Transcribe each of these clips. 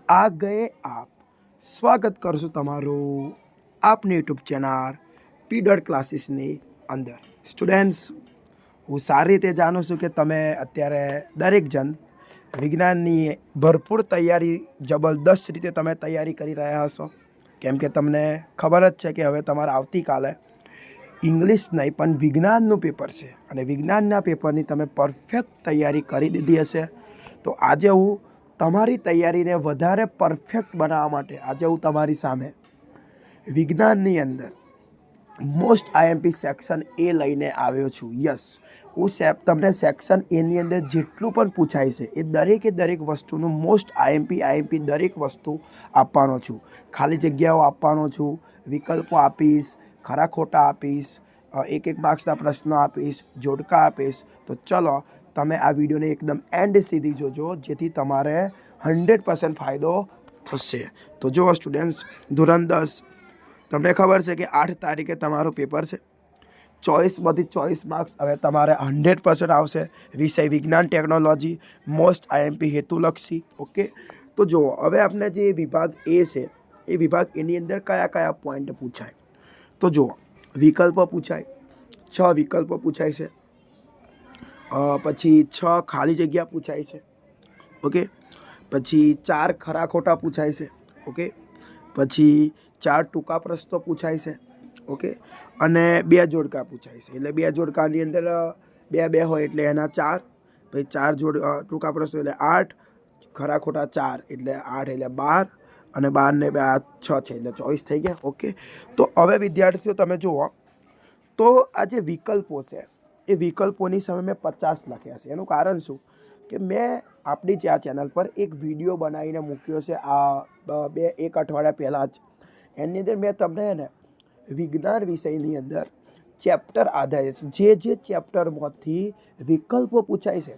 आ गए आप સ્વાગત કરશું તમારું આપની યુટ્યુબ ચેનલ પી ક્લાસીસની અંદર સ્ટુડન્ટ્સ હું સારી રીતે જાણું છું કે તમે અત્યારે દરેક જણ વિજ્ઞાનની ભરપૂર તૈયારી જબરદસ્ત રીતે તમે તૈયારી કરી રહ્યા હશો કેમ કે તમને ખબર જ છે કે હવે તમારે આવતીકાલે ઇંગ્લિશ નહીં પણ વિજ્ઞાનનું પેપર છે અને વિજ્ઞાનના પેપરની તમે પરફેક્ટ તૈયારી કરી દીધી હશે તો આજે હું તમારી તૈયારીને વધારે પરફેક્ટ બનાવવા માટે આજે હું તમારી સામે વિજ્ઞાનની અંદર મોસ્ટ આઈએમપી સેક્શન એ લઈને આવ્યો છું. યસ, હું તમને સેક્શન એની અંદર જેટલું પણ પૂછાય છે એ દરેક વસ્તુનું મોસ્ટ આઈએમપી દરેક વસ્તુ આપવાનો છું. ખાલી જગ્યાઓ આપવાનો છું, વિકલ્પો આપીશ, ખરા ખોટા આપીશ, એક માર્ક્સના પ્રશ્નો આપીશ, જોડકા આપીશ. તો ચલો તમે આ વિડીયોને એકદમ એન્ડ સુધી જોજો જેથી તમારે 100% ફાયદો થશે. તો જુઓ સ્ટુડન્ટ્સ, ધોરણ 10 તમને ખબર છે કે 8 તારીખે તમારું પેપર છે. 24માંથી 24 માર્ક્સ હવે તમારે 100% આવશે. વિષય વિજ્ઞાન ટેકનોલોજી, મોસ્ટ આઈએમપી હેતુલક્ષી. ઓકે, તો જુઓ હવે આપણે જે વિભાગ એ છે એ વિભાગ એની અંદર કયા પોઈન્ટ પૂછાય. તો જુઓ, વિકલ્પો પૂછાય, 6 વિકલ્પો પૂછાય છે. પછી 6 ખાલી જગ્યા પૂછાય છે. ઓકે, પછી 4 ખરા ખોટા પૂછાય છે. ઓકે, પછી 4 ટૂંકા પ્રશ્નો પૂછાય છે. ઓકે, અને 2 જોડકા પૂછાય છે. એટલે 2 જોડકાની અંદર 2 હોય એટલે એના 4, પછી 4 ટૂંકા પ્રશ્નો એટલે 8, ખરા ખોટા 4 એટલે 8 એટલે 12, અને 12 ને 2 6 છે એટલે 24 થઈ ગયા. ઓકે, તો હવે વિદ્યાર્થીઓ તમે જુઓ તો આ જે વિકલ્પો છે એ વિકલ્પોની સામે મેં 50 લખ્યા છે. એનું કારણ શું કે મેં આપણી જે આ ચેનલ પર એક વિડીયો બનાવીને મૂક્યો છે આ એક અઠવાડિયા પહેલાં જ. એની અંદર મેં તમને વિજ્ઞાન વિષયની અંદર ચેપ્ટર આધારિત જે ચેપ્ટરમાંથી વિકલ્પો પૂછાય છે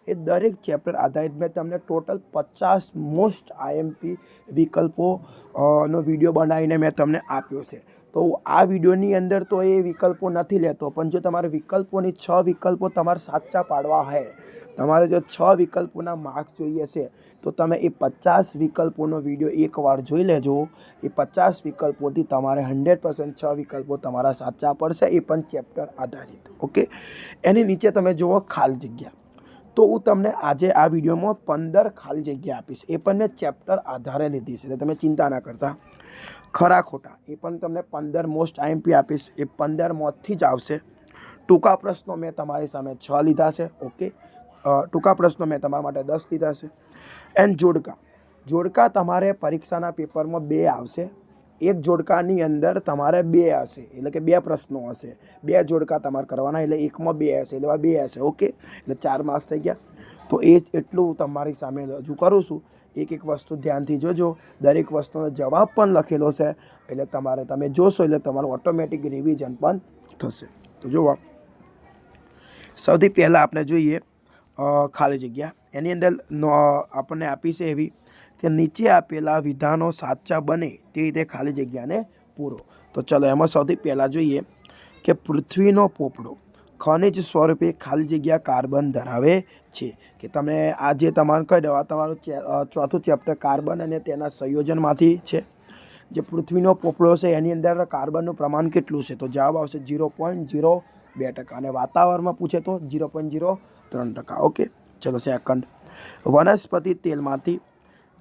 એ દરેક ચેપ્ટર આધારિત મેં તમને ટોટલ 50 મોસ્ટ આઈએમપી વિકલ્પો નો વિડીયો બનાવીને મેં તમને આપ્યો છે. તો આ વિડીયોની અંદર તો એ વિકલ્પો નથી લેતો, પણ જો તમારે વિકલ્પોની 6 વિકલ્પો તમારે સાચા પાડવા હોય, તમારે જો 6 વિકલ્પોના માર્ક્સ જોઈએ છે તો તમે એ 50 વિકલ્પોનો વિડીયો એકવાર જોઈ લેજો. એ 50 વિકલ્પોથી તમારે 100% 6 વિકલ્પો તમારા સાચા પડશે, એ પણ ચેપ્ટર આધારિત. ઓકે, એની નીચે તમે જુઓ ખાલી જગ્યા. તો હું તમને આજે આ વિડીયોમાં 15 ખાલી જગ્યા આપીશ. એ પણ મેં ચેપ્ટર આધારે લીધી છે, તમે ચિંતા ના કરતા. ખરા ખોટા એ પણ તમને 15 મોસ્ટ આઈએમપી આપીશ, એ 15માંથી જ આવશે. ટૂંકા પ્રશ્નો મેં તમારી સામે 6 લીધા છે. ઓકે, ટૂંકા પ્રશ્નો મેં તમારા માટે 10 લીધા છે. એન્ડ જોડકા તમારે પરીક્ષાના પેપરમાં 2 આવશે. એક જોડકાની અંદર તમારે 2 હશે, એટલે કે 2 પ્રશ્નો હશે. 2 જોડકા તમારે કરવાના, એટલે એકમાં 2 હશે, એટલે 2 હશે. ઓકે, એટલે 4 માર્ક્સ થઈ ગયા. તો એ એટલું તમારી સામે રજૂ કરું છું. એક વસ્તુ ધ્યાનથી જોજો, દરેક વસ્તુનો જવાબ પણ લખેલો છે, એટલે તમે જોશો એટલે તમારું ઓટોમેટિક રિવિઝન પણ થશે. તો જુઓ, સૌથી પહેલાં આપણે જોઈએ ખાલી જગ્યા. એની અંદર આપણને આપી છે એવી કે નીચે આપેલા વિધાનો સાચા બને તે રીતે ખાલી જગ્યાને પૂરો. તો ચલો એમાં સૌથી પહેલાં જોઈએ કે પૃથ્વીનો પોપડો ખનિજ સ્વરૂપે ખાલી જગ્યા કાર્બન ધરાવે છે. કે તમે આ જે તમારું કહી દો, આ તમારું ચોથું ચેપ્ટર કાર્બન અને તેના સંયોજનમાંથી છે. જે પૃથ્વીનો પોપડો છે એની અંદર કાર્બનનું પ્રમાણ કેટલું છે? તો જવાબ આવશે 0.02%, અને વાતાવરણમાં પૂછે તો 0.03%. ઓકે, ચલો સેકન્ડ, વનસ્પતિ તેલમાંથી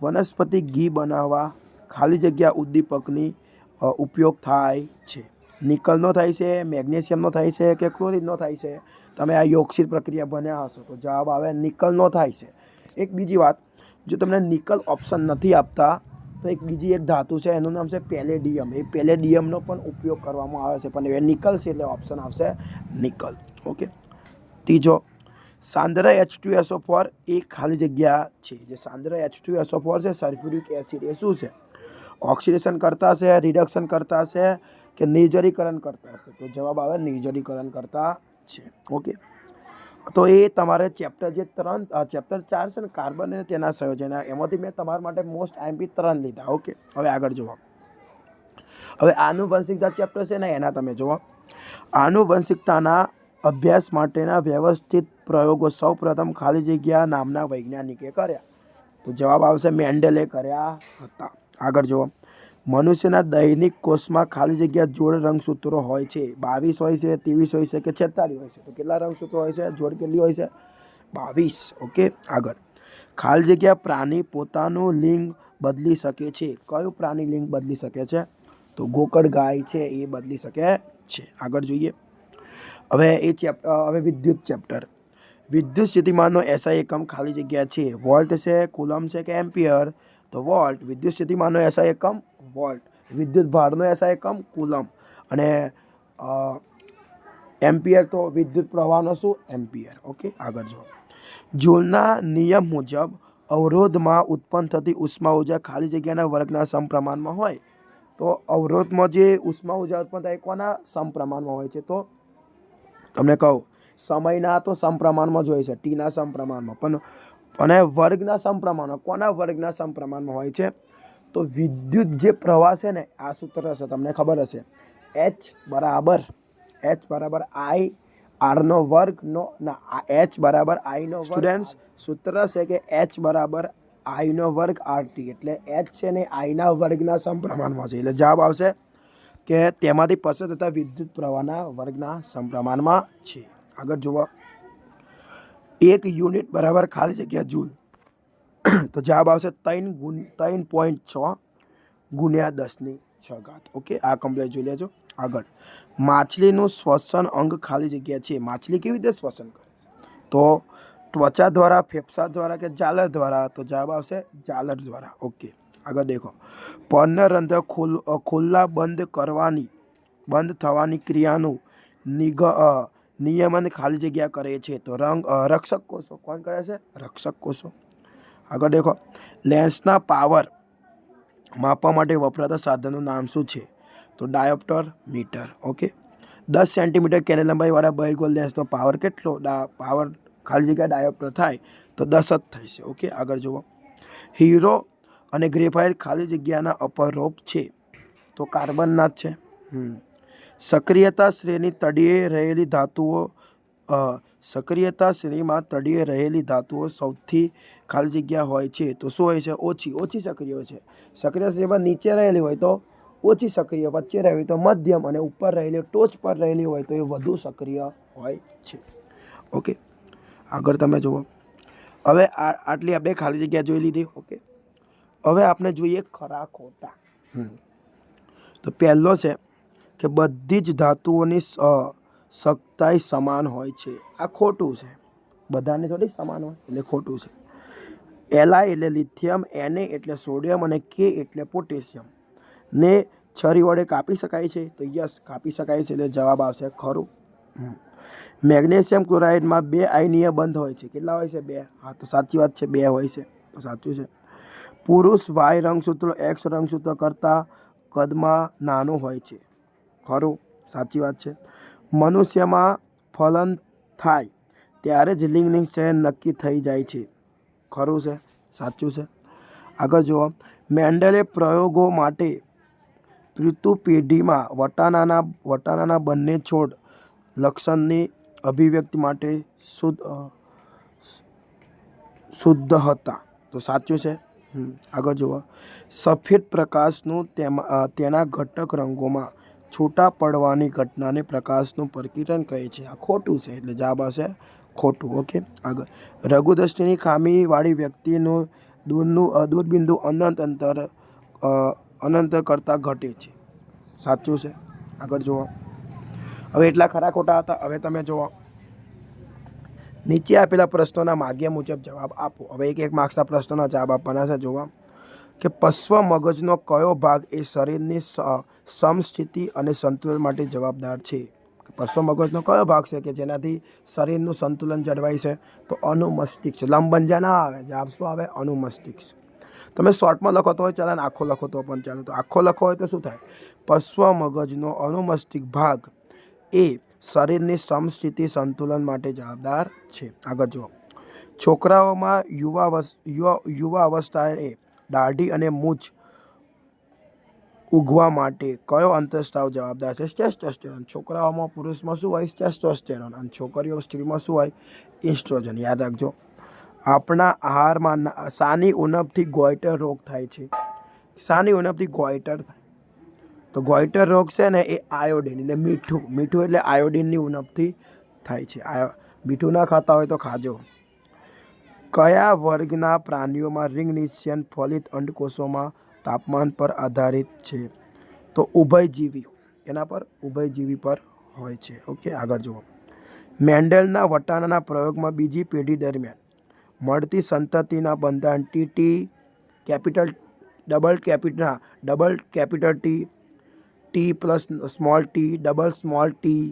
વનસ્પતિ ઘી બનાવવા ખાલી જગ્યા ઉદ્દીપકની ઉપયોગ થાય છે. નિકલનો થાય છે, મેગ્નેશિયમનો થાય છે કે ક્લોરીનનો થાય છે? તમે આ યોગશીલ પ્રક્રિયા ભણ્યા હશો તો જવાબ આવે નિકલનો થાય છે. એક બીજી વાત, જો તમને નિકલ ઓપ્શન નથી આપતા તો બીજી એક ધાતુ છે, એનું નામ છે પેલેડિયમ. એ પેલેડિયમનો પણ ઉપયોગ કરવામાં આવે છે, પણ એ નિકલ છે એટલે ઓપ્શન આવશે નિકલ. ઓકે, ત્રીજો, સાંદ્ર H2SO4 એ ખાલી જગ્યા છે. જે સાંદ્ર H2SO4 છે, સલ્ફ્યુરિક એસિડ, એ શું છે? ઓક્સિડેશન કરતા છે, રિડક્શન કરતા છે કે નિર્જરીકરણ કરતા હશે? તો જવાબ આવે નિર્જરીકરણ કરતા છે. ઓકે, તો એ તમારે ચેપ્ટર 4 છે ને કાર્બન અને તેના સંયોજન, એમાંથી મેં તમારા માટે મોસ્ટ આઈએમપી 3 લીધા. ઓકે, હવે આગળ જુઓ. હવે આનુવંશિકતા ચેપ્ટર છે ને એના તમે જુઓ. આનુવંશિકતાના અભ્યાસ માટેના વ્યવસ્થિત પ્રયોગો સૌપ્રથમ ખાલી જગ્યા નામના વૈજ્ઞાનિકે કર્યા. તો જવાબ આવશે મેન્ડેલે કર્યા હતા. આગળ જુઓ, મનુષ્યના દૈનિક કોષમાં ખાલી જગ્યા જોડ રંગસૂત્રો હોય છે. 22 હોય છે, 23 હોય છે કે 46 હોય છે? તો કેટલા રંગસૂત્રો હોય છે? જોડ કેટલી હોય છે? 22. ઓકે. આગળ, ખાલી જગ્યા પ્રાણી પોતાનું લિંગ બદલી શકે છે. કયું પ્રાણી લિંગ બદલી શકે છે? તો ગોકળ ગાય છે એ બદલી શકે છે. આગળ જોઈએ. હવે વિદ્યુત ચેપ્ટર. વિદ્યુત સ્થિતિમાનનો એસઆઈ એકમ ખાલી જગ્યા છે. વોલ્ટ છે, કુલમ છે કે એમ્પિયર? તો વોલ્ટ. વિદ્યુત સ્થિતિમાનનો એસઆઈ એકમ વોલ્ટ. વિદ્યુત ભારનો એસઆઈ એકમ કુલમ. અને એમ્પિયર તો વિદ્યુત પ્રવાહનો શું? એમ્પિયર. ઓકે. આગળ જો, જૂલના નિયમ મુજબ અવરોધમાં ઉત્પન્ન થતી ઉષ્મા ઊર્જા ખાલી જગ્યાના વર્ગના સમપ્રમાણમાં હોય. તો અવરોધમાં જે ઉષ્મા ઊર્જા ઉત્પન્ન થાય કોના સમપ્રમાણમાં હોય છે? તો તમને કહું, સમયના તો સમપ્રમાણમાં જ હોય છે, ટીના સમપ્રમાણમાં. પણ અને વર્ગના સમપ્રમાણમાં, કોના વર્ગના સમપ્રમાણમાં હોય છે? તો વિદ્યુત જે પ્રવાહ છે ને, આ સૂત્ર હશે, તમને ખબર હશે, H બરાબર I આરનો વર્ગનો ના H બરાબર આઈનો સ્ટુડન્ટ્સ સૂત્ર છે કે H બરાબર આઈનો વર્ગ RT. એટલે H છે ને આઈના વર્ગના સમપ્રમાણમાં છે. એટલે જવાબ આવશે કે તેમાંથી પસાર થતા વિદ્યુત પ્રવાહના વર્ગના સમપ્રમાણમાં છે. આગળ જુઓ, 1 યુનિટ બરાબર ખાલી જગ્યા જૂલ. તો જવાબ આવશે 3.6 ગુણ્યા 10⁶. ઓકે. આ કમ્પ્લીટ જોઈ લેજો. આગળ, માછલીનું શ્વસન અંગ ખાલી જગ્યા છે. માછલી કેવી રીતે શ્વસન કરે છે? તો ત્વચા દ્વારા, ફેફસા દ્વારા કે ઝાલર દ્વારા? તો જવાબ આવશે ઝાલર દ્વારા. ઓકે. આગળ દેખો, પર્ણરંધ્ર ખુલ્લા બંધ થવાની ક્રિયાનું નિયમન ખાલી જગ્યા કરે છે. તો રક્ષક કોષો. કોણ કરે છે? રક્ષક કોષો. આગળ દેખો, લેન્સના પાવર માપવા માટે વપરાતા સાધનનું નામ શું છે? તો ડાયોપ્ટર મીટર. ઓકે. 10 સેન્ટીમીટર કેન્દ્ર લંબાઈવાળા બહિર્ગોળ લેન્સનો પાવર કેટલો? પાવર ખાલી જગ્યા ડાયોપ્ટર થાય તો 10 જ થશે. ઓકે. આગળ જુઓ, હીરો અને ગ્રેફાઇટ ખાલી જગ્યાના અપરોપ છે. તો કાર્બનના જ છે. સક્રિયતા શ્રેણી તળિયે રહેલી ધાતુઓ સક્રિયતા શ્રેણીમાં તળિયે રહેલી ધાતુઓ સૌથી ખાલી જગ્યા હોય છે. તો શું હોય છે? ઓછી સક્રિય હોય છે. સક્રિય શ્રેણીમાં નીચે રહેલી હોય તો ઓછી સક્રિય, વચ્ચે રહેલી તો મધ્યમ, અને ઉપર રહેલી ટોચ પર રહેલી હોય તો એ વધુ સક્રિય હોય છે. ઓકે. આગળ તમે જુઓ, હવે આટલી આપણે ખાલી જગ્યા જોઈ લીધી. ઓકે. હવે આપણે જોઈએ ખરા ખોટા. તો પહેલો છે કે બધી જ ધાતુઓની સખ્તાઈ સમાન હોય છે. આ ખોટું છે. બધાને થોડી સમાન હોય, એટલે ખોટું છે. Li એટલે લિથિયમ, Na એટલે સોડિયમ અને K એટલે પોટેશિયમ ને છરી વડે કાપી શકાય છે? તો યસ, કાપી શકાય છે. એટલે જવાબ આવશે ખરું. મેગ્નેશિયમ ક્લોરાઇડમાં 2 આયનીય બંધ હોય છે. કેટલા હોય છે? 2. હા, તો સાચી વાત છે, 2 હોય છે. તો સાચું છે. પુરુષ Y રંગસૂત્ર X રંગસૂત્ર કરતાં કદમાં નાનું હોય છે. ખરું. સાચી વાત છે. મનુષ્યમાં ફલન થાય ત્યારે જ લિંગની ચયન નક્કી થઈ જાય છે. ખરું છે. સાચું છે. આગળ જુઓ, મેન્ડલે પ્રયોગો માટે પિતૃ પેઢીમાં વટાણાના બંને છોડ લક્ષણની અભિવ્યક્તિ માટે શુદ્ધ હતા. તો સાચું છે. આગળ જુઓ, સફેદ પ્રકાશનું તેના ઘટક રંગોમાં છૂટા પડવાની ઘટનાને પ્રકાશનું પ્રકીર્ણન કહે છે. આ ખોટું છે. એટલે જવાબ આવશે ખોટું. ઓકે. આગળ, રઘુદૃષ્ટિની ખામીવાળી વ્યક્તિનું દૂરબિંદુ અનંત કરતાં ઘટે છે. સાચું છે. આગળ જુઓ, હવે એટલા ખરા ખોટા હતા. હવે તમે જુઓ, નીચે આપેલા પ્રશ્નોના માગ્યા મુજબ જવાબ આપો. હવે એક માર્ક્સના પ્રશ્નોના જવાબ આપવાના છે. જોવા કે પશ્વ મગજનો કયો ભાગ એ શરીરની સમસ્થિતિ અને સંતુલન માટે જવાબદાર છે? પશ્વ મગજનો કયો ભાગ છે કે જેનાથી શરીરનું સંતુલન જળવાય છે? તો અનુમસ્તિષ્ક. લંબંજા ના આવે. જવાબ શું આવે? અનુમસ્તિષ્ક. તમે શોર્ટમાં લખો તો હોય ચાલે, ને આખો લખો તો પણ ચાલે. તો આખો લખો હોય તો શું થાય? પશ્વ મગજનો અનુમસ્તિષ્ક ભાગ એ શરીરની સમસ્થિતિ સંતુલન માટે જવાબદાર છે. આગળ જુઓ, છોકરાઓમાં યુવા અવસ્થાએ દાઢી અને મૂછ ઉગવા માટે કયો અંતઃસ્ત્રાવ જવાબદાર છે? ટેસ્ટોસ્ટેરોન. છોકરાઓમાં, પુરુષમાં શું હોય? ટેસ્ટોસ્ટેરોન. અને છોકરીઓ, સ્ત્રીમાં શું હોય? ઇસ્ટ્રોજન. યાદ રાખજો. આપણા આહારમાં શાની ઉણપથી ગોઈટર રોગ થાય છે? શાની ઉણપથી ગોઈટર થાય? તો ગોઈટર રોગ છે ને એ આયોડિન એટલે મીઠું એટલે આયોડિનની ઉણપથી થાય છે. મીઠું ના ખાતા હોય તો ખાજો. કયા વર્ગના પ્રાણીઓમાં રિંગ નિષેચન ફલિત અંડકોષોમાં તાપમાન પર આધારિત છે? તો ઉભયજીવી. એના પર ઉભયજીવી પર હોય છે. ઓકે, આગળ જુઓ. મેન્ડલના વટાણાના પ્રયોગમાં બીજી પેઢી દરમિયાન મળતી સંતતિના બંધારણ T capital double capital T plus small T double small T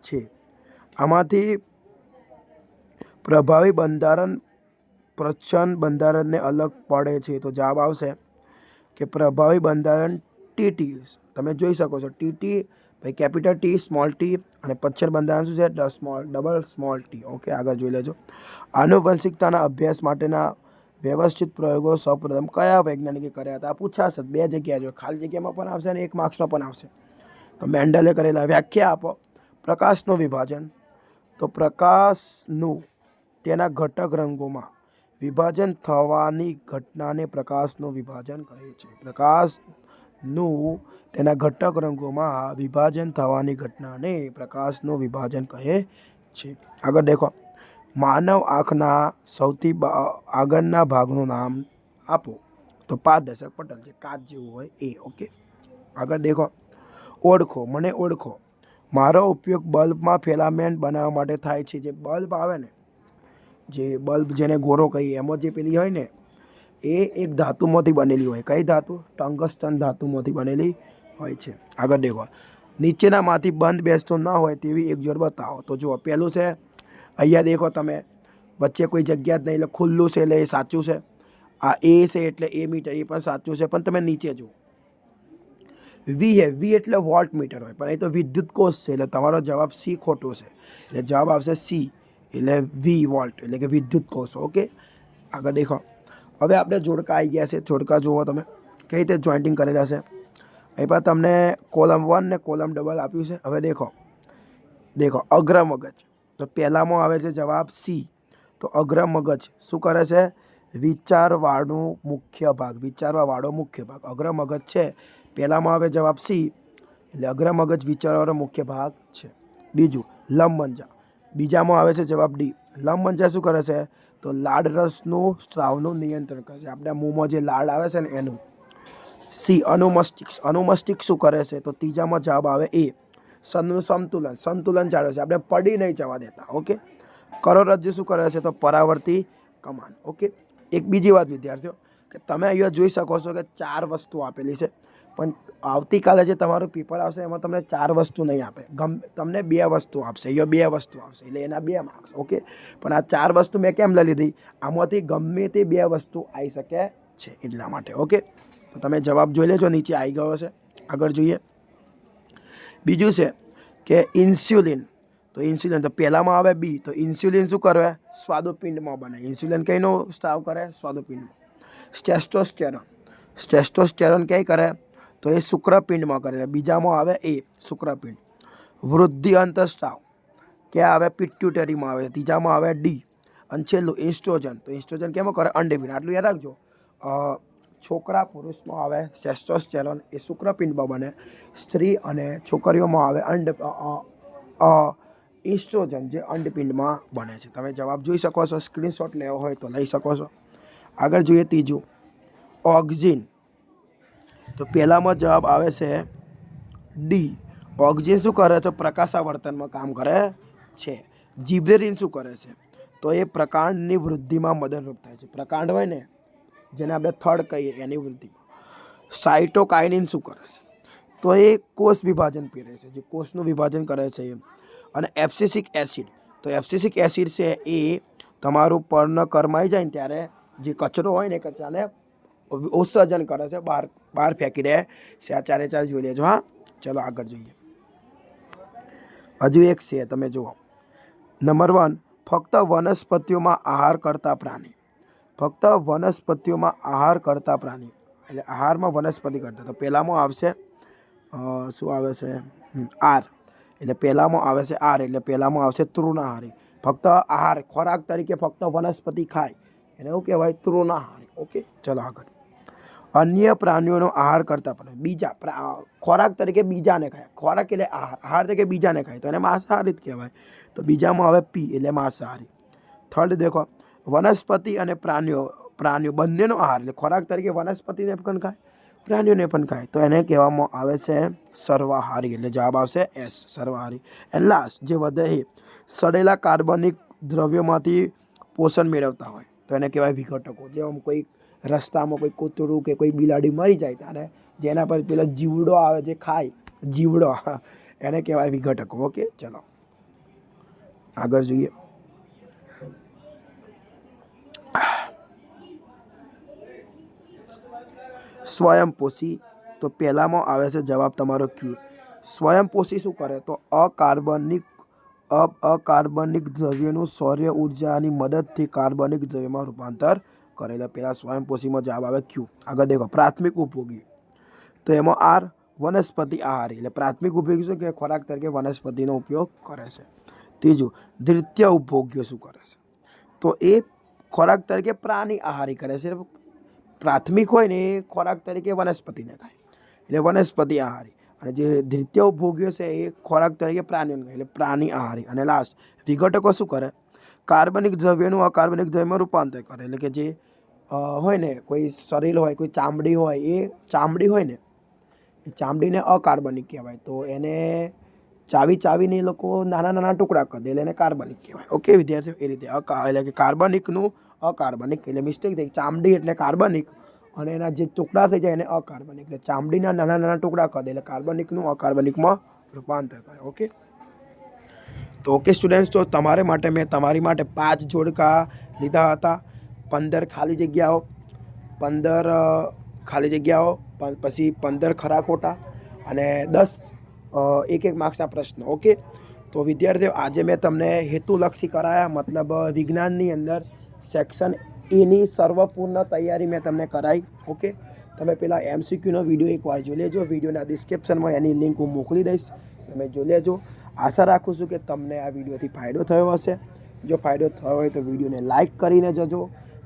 છે. આમાંથી પ્રભાવી બંધારણ પ્રચ્છન્ન બંધારણને અલગ પડે છે. તો જવાબ આવશે કે પ્રભાવી બંધારણ ટીટી. તમે જોઈ શકો છો ટીટી ભાઈ કેપિટલ ટી સ્મોલ ટી અને પ્રચ્છન્ન બંધારણ શું છે? Double small T. ઓકે, આગળ જોઈ લેજો. આનુવંશિકતાના અભ્યાસ માટેના વ્યવસ્થિત પ્રયોગો સૌપ્રથમ કયા વૈજ્ઞાનિકે કર્યા હતા? પૂછાશે. 2 જગ્યા જો, ખાલી જગ્યામાં પણ આવશે અને 1 માર્ક્સનો પણ આવશે. તો મેન્ડલે કરેલા. વ્યાખ્યા આપો. પ્રકાશનું વિભાજન. તો પ્રકાશનું તેના ઘટક રંગોમાં વિભાજન થવાની ઘટનાને પ્રકાશનું વિભાજન કહે છે. પ્રકાશનું તેના ઘટક રંગોમાં વિભાજન થવાની ઘટનાને પ્રકાશનું વિભાજન કહે છે. આગળ દેખો. માનવ આંખના સૌથી આગળના ભાગનું નામ આપો. તો પારદર્શક પટલ છે, કાચ જેવું હોય એ. ઓકે, આગળ દેખો. ઓળખો. મને ઓળખો. મારો ઉપયોગ બલ્બમાં ફિલામેન્ટ બનાવવા માટે થાય છે. જે બલ્બ આવે ને, જે બલ્બ જેને ગોરો કહીએ, એમાં જે પેલી હોય ને એ એક ધાતુમાંથી બનેલી હોય. કઈ ધાતુ? ટંગસ્ટન ધાતુમાંથી બનેલી હોય છે. આગળ દેખો. નીચેનામાંથી બંધ બેસતો ન હોય તેવી એક જોડ બતાવો. તો જુઓ, પહેલું છે અહીંયા દેખો તમે, વચ્ચે કોઈ જગ્યા જ નહીં એટલે ખુલ્લું છે એટલે એ સાચું છે. આ એ છે એટલે એ મીટર એ પણ સાચું છે. પણ તમે નીચે જુઓ, વી એટલે વોલ્ટ મીટર હોય, પણ એ તો વિદ્યુત કોષ છે એટલે તમારો જવાબ સી ખોટો છે. એટલે જવાબ આવશે સી એટલે વી વોલ્ટ એટલે કે વિદ્યુત કોષ. ઓકે, આગળ દેખો. હવે આપણે જોડકા આવી ગયા છે. જોડકા જુઓ તમે કઈ રીતે જોઈન્ટિંગ કરેલા છે. અહીં પર તમને કોલમ 1 ને કોલમ ડબલ આપ્યું છે. હવે દેખો અગ્ર મગજ. તો પહેલામાં આવે છે જવાબ સી. તો અગ્ર મગજ શું કરે છે? વિચારવાળો મુખ્ય ભાગ. અગ્ર મગજ છે. પહેલામાં આવે જવાબ સી એટલે અગ્ર મગજ વિચારવાળો મુખ્ય ભાગ છે. બીજું લંબમજ્જા. બીજામાં આવે છે જવાબ ડી. લંબમજ્જા શું કરે છે? તો લાળરસનું સ્ત્રાવનું નિયંત્રણ કરે છે. આપણા મોંમાં જે લાળ આવે છે ને એનું. સી અનુમસ્તિષ્ક શું કરે છે? તો ત્રીજામાં જવાબ આવે એ. સંતુલન જાળવે છે. આપણે પડી નહીં જવા દેતા. ઓકે, કરોડરજ્જુ શું કરે છે? તો પરાવર્તી કમાન. ઓકે, એક બીજી વાત વિદ્યાર્થીઓ કે તમે અહીંયા જોઈ શકો છો કે 4 વસ્તુ આપેલી છે, પણ આવતીકાલે જે તમારું પેપર આવશે એમાં તમને 4 વસ્તુ નહીં આપે. તમને 2 વસ્તુ આપશે. અહીંયા 2 વસ્તુ આવશે એટલે એના 2 માર્ક્સ. ઓકે, પણ આ 4 વસ્તુ મેં કેમ લઈ લીધી? આમાંથી ગમે તે 2 વસ્તુ આવી શકે છે એટલા માટે. ઓકે, તો તમે જવાબ જોઈ લેજો, નીચે આવી ગયો છે. આગળ જોઈએ. બીજું છે કે ઇન્સ્યુલિન. તો પહેલામાં આવે બી. તો ઇન્સ્યુલિન શું કરે? સ્વાદુપિંડમાં બને. ઇન્સ્યુલિન કઈનો સ્ત્રાવ કરે? સ્વાદુપિંડમાં. ટેસ્ટોસ્ટેરોન કઈ કરે? તો એ શુક્રપિંડમાં કરે. બીજામાં આવે એ શુક્રપિંડ. વૃદ્ધિ અંતઃસ્ત્રાવ ક્યાં આવે? પિટ્યુટરીમાં આવે. ત્રીજામાં આવે ડી. અને છેલ્લું ઇસ્ટ્રોજન. તો ઇસ્ટ્રોજન કેમાં કરે? અંડપિંડ. આટલું યાદ રાખજો. છોકરા પુરુષમાં આવે ટેસ્ટોસ્ટેરોન એ શુક્રપિંડમાં બને. સ્ત્રી અને છોકરીઓમાં આવે ઇસ્ટ્રોજન જે અંડપિંડમાં બને છે. તમે જવાબ જોઈ શકો છો. સ્ક્રીનશોટ લેવો હોય તો લઈ શકો છો. આગળ જોઈએ ત્રીજું ઓક્સિન. તો પહેલામાં જવાબ આવે છે ડી. ઓક્સિન શું કરે? તો પ્રકાશાવર્તનમાં કામ કરે છે. જીબ્રેલિન શું કરે છે? તો એ પ્રકાંડની વૃદ્ધિમાં મદદરૂપ થાય છે. પ્રકાંડ હોય ને જેને આપણે થડ કહીએ એની વૃદ્ધિમાં. સાઇટોકાઇનિન શું કરે છે? તો એ કોષ વિભાજન કરે છે. જે કોષનું વિભાજન કરે છે. અને એબ્સિસિક એસિડ. તો એબ્સિસિક એસિડ છે એ તમારું પર્ણ કરમાઈ જાય ને ત્યારે જે કચરો હોય ને કચરાને ઉત્સર્જન કરે છે, બહાર ફેંકી દે છે. આ 4 જોઈ લેજો. હા, ચલો આગળ જોઈએ. હજુ એક છે, તમે જુઓ. નંબર 1, ફક્ત વનસ્પતિઓમાં આહાર કરતા પ્રાણી. એટલે આહારમાં વનસ્પતિ કરતા. તો પહેલામાં આવશે શું આવે છે? આર. એટલે પહેલામાં આવે છે આર એટલે પહેલામાં આવશે તૃણાહારી. ફક્ત આહાર ખોરાક તરીકે ફક્ત વનસ્પતિ ખાય એને શું કહેવાય? તૃણાહારી. ઓકે, ચલો આગળ. અન્ય પ્રાણીઓનો આહાર કરતા પણ બીજા ખોરાક તરીકે બીજાને ખાય. ખોરાક એટલે આહાર તરીકે બીજાને ખાય તો એને માંસાહારી જ કહેવાય. તો બીજામાં હવે પી એટલે માંસાહારી. થર્ડ દેખો, વનસ્પતિ અને પ્રાણીઓ બંનેનો આહાર એટલે ખોરાક તરીકે વનસ્પતિને પણ ખાય, પ્રાણીઓને પણ ખાય તો એને કહેવામાં આવે છે સર્વાહારી. એટલે જવાબ આવશે એસ, સર્વાહારી. એન્ડ લાસ્ટ જે વધે એ સડેલા કાર્બનિક દ્રવ્યોમાંથી પોષણ મેળવતા હોય તો એને કહેવાય વિઘટકો. જેમ કોઈ રસ્તામાં કોઈ કૂતરું કે કોઈ બિલાડી મરી જાય ત્યારે જેના પર પેલો જીવડો આવે જે ખાય, જીવડો, એને કહેવાય વિઘટકો. ઓકે, ચલો આગળ જોઈએ. સ્વયંપોષી, તો પહેલામાં આવે છે જવાબ તમારો ક્યુ. સ્વયંપોષી શું કરે? તો અકાર્બનિક દ્રવ્યોનું સૌર ઉર્જાની મદદથી કાર્બનિક દ્રવ્યમાં રૂપાંતર કરેલા. પહેલાં સ્વયંપોષીમાં જવાબ આવે ક્યુ. આગળ દેખો, પ્રાથમિક ઉપયોગી, તો એમાં આર વનસ્પતિ આહારી. એટલે પ્રાથમિક ઉપયોગી શું કે ખોરાક તરીકે વનસ્પતિનો ઉપયોગ કરે છે. ત્રીજું, દ્વિતીય ઉપભોગ્ય શું કરે છે? તો એ ખોરાક તરીકે પ્રાણી આહારી કરે છે. પ્રાથમિક હોય ને એ ખોરાક તરીકે વનસ્પતિને ખાય એટલે વનસ્પતિ આહારી. અને જે દ્વિતીય ઉપભોગ્ય છે એ ખોરાક તરીકે પ્રાણીઓને ખાય એટલે પ્રાણી આહારી. અને લાસ્ટ વિઘટકો શું કરે? કાર્બનિક દ્રવ્યનું અકાર્બનિક દ્રવ્યમાં રૂપાંતર કરે. એટલે કે જે હોય ને કોઈ શરીર હોય, કોઈ ચામડી હોય, એ ચામડી હોય ને એ ચામડીને અકાર્બનિક કહેવાય તો એને ચાવીને એ લોકો નાના નાના ટુકડા કરી દે એટલે એને કાર્બનિક કહેવાય. ઓકે વિદ્યાર્થીઓ, એ રીતે એટલે કે કાર્બનિકનું અકાર્બનિક એટલે મિસ્ટેક થઈ. ચામડી એટલે કાર્બનિક અને એના જે ટુકડા થઈ જાય એને અકાર્બનિક. એટલે ચામડીના નાના નાના ટુકડા કરી દે એટલે કાર્બનિકનું અકાર્બનિકમાં રૂપાંતર કરે. ઓકે, તો ઓકે સ્ટુડન્ટ્સ, તો તમારી માટે 5 જોડકા લીધા હતા. 15 ખાલી જગ્યાઓ, પછી 15 ખરા ખોટા અને 10 એક માર્ક્સના પ્રશ્નો. ઓકે, તો વિદ્યાર્થીઓ આજે મેં તમને હેતુલક્ષી કરાયા, મતલબ વિજ્ઞાનની અંદર સેક્શન એની સર્વપૂર્ણ તૈયારી મેં તમને કરાવી. ઓકે, તમે પેલા MCQનો વિડીયો એકવાર જોઈ લેજો. વિડીયોના ડિસ્ક્રિપ્શનમાં એની લિંક હું મોકલી દઈશ, તમે જોઈ લેજો. આશા રાખું છું કે તમને આ વિડીયોથી ફાયદો થયો હશે. જો ફાયદો થયો હોય તો વિડીયોને લાઇક કરીને જજો.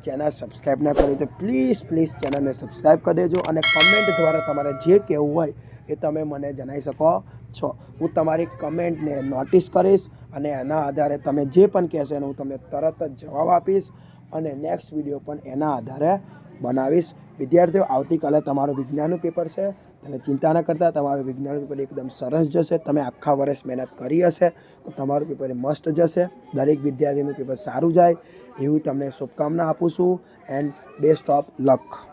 ચેનલ સબસ્ક્રાઈબ ના કરી તો પ્લીઝ ચેનલને સબસ્ક્રાઈબ કરી દેજો. અને કમેન્ટ દ્વારા તમારે જે કહેવું હોય એ તમે મને જણાવી શકો છો. હું તમારી કમેન્ટને નોટિસ કરીશ અને એના આધારે તમે જે પણ કહેશો એનો હું તમને તરત જ જવાબ આપીશ અને નેક્સ્ટ વિડીયો પણ એના આધારે બનાવીશ. વિદ્યાર્થીઓ, આવતીકાલે તમારું વિજ્ઞાનનું પેપર છે. તમે ચિંતા ન કરતા, તમારું વિજ્ઞાનનું પેપર એકદમ સરસ જશે. તમે આખા વર્ષ મહેનત કરી હશે તો તમારું પેપર મસ્ત જશે. દરેક વિદ્યાર્થીનું પેપર સારું જાય એવી તમને શુભકામના આપું છું. And best of luck.